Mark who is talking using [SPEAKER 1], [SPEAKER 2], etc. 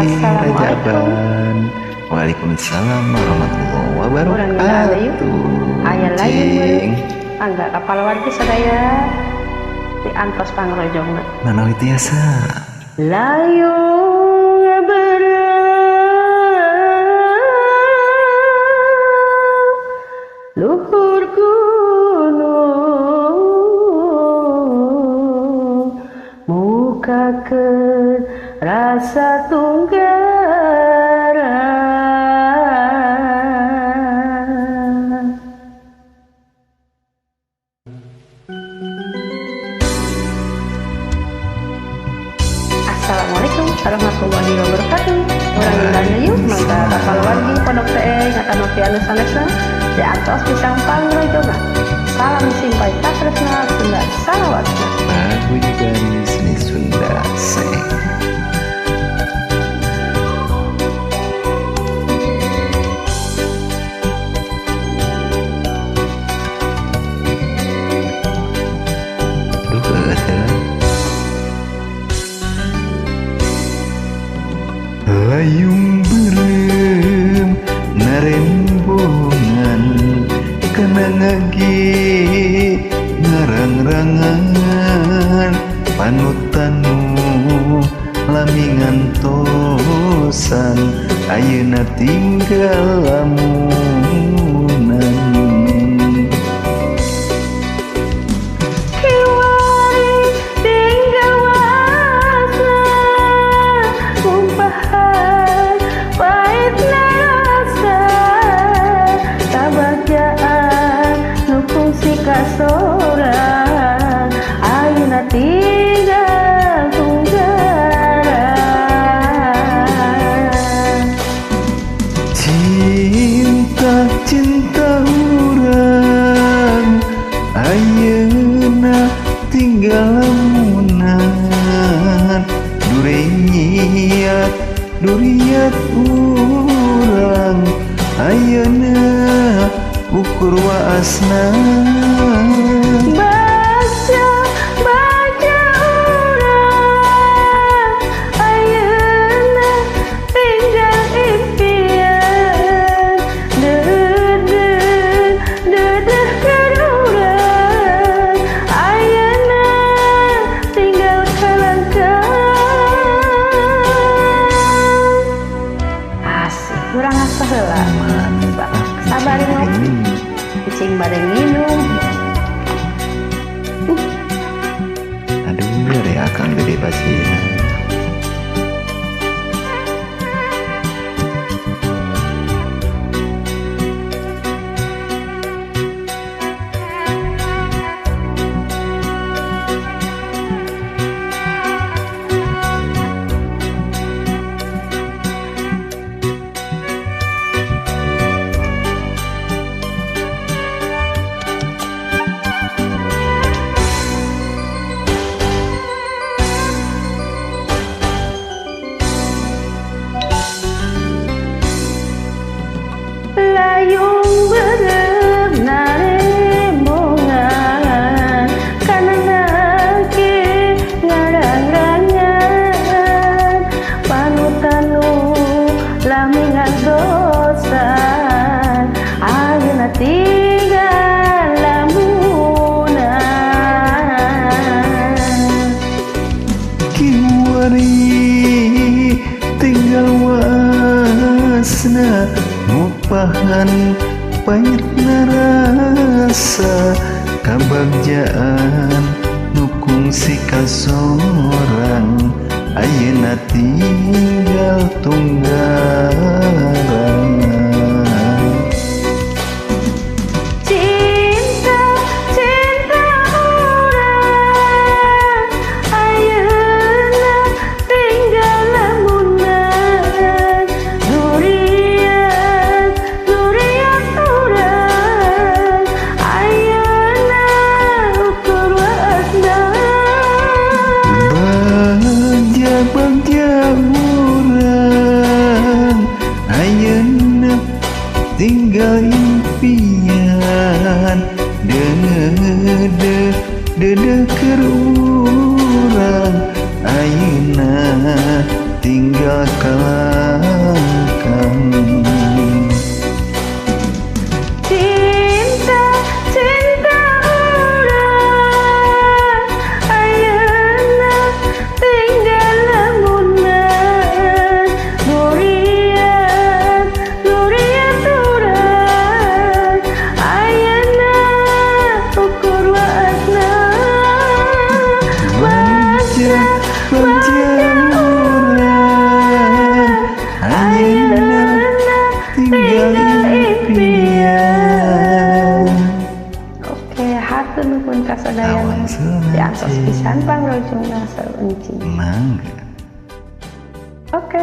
[SPEAKER 1] Assalamualaikum.
[SPEAKER 2] Waalaikumsalam warahmatullahi
[SPEAKER 1] Urang
[SPEAKER 2] wabarakatuh.
[SPEAKER 1] aya lain
[SPEAKER 2] Cing,
[SPEAKER 1] angga kapal wargi sadaya di antos pangrojongna
[SPEAKER 2] manawi tiasa
[SPEAKER 1] layung berang luhur gunung muka ke rasa tunggara. Assalamualaikum warahmatullahi wabarakatuh. Urang indahna yuk mangga kapal wargi pondok teh ngatanopi anu sanesna di antos pisang pangrojona. Salam simpai tasresna Sunda salawatna.
[SPEAKER 2] lagu juga di seni Sunda seng. Layung berem narembongan kena ngagi ngarang-rangan panutanu lamingan tosan ayeuna tinggal lamunan.
[SPEAKER 1] Kasorang ayeuna tinggal tunggara.
[SPEAKER 2] Cinta urang ayeuna tinggal lamunan. Duriat urang ayeuna ukur waasna.
[SPEAKER 1] Baca urang ayeuna tinggal impian. Dedeh keur urang ayeuna tinggal kalangkang. Asik urang asa heula. Sabar ngopi, cing bareng minum.
[SPEAKER 2] Aduh, ada akang gede pasti.
[SPEAKER 1] Layung berem narembongan kana ngake ngarang-rangan panutanu lamingan dosan ayeuna tinggal lamunan.
[SPEAKER 2] Kiwari tinggal wasna ngupahan pahitna rasa kabagjaan nukung si kasorang ayeuna tinggal tunggaran.
[SPEAKER 1] Cinta urang ayeuna tinggal lamunan. Duriat urang ayeuna ukur waasna.
[SPEAKER 2] Bagja urang ayeuna tinggal impian. Dedeh keur urang ayeuna tinggal kalangkang.
[SPEAKER 1] Cinta, cinta urang ayeuna tinggal lamunan durian, durian urang ayeuna ukur waasna
[SPEAKER 2] Manja, manja urang ayeuna tinggal impian.
[SPEAKER 1] Oke, hatur nuhun kasadayana.
[SPEAKER 2] Awan seunci.
[SPEAKER 1] Diantos pisan pangrojongna saeuncing.
[SPEAKER 2] Mangga.
[SPEAKER 1] Oke.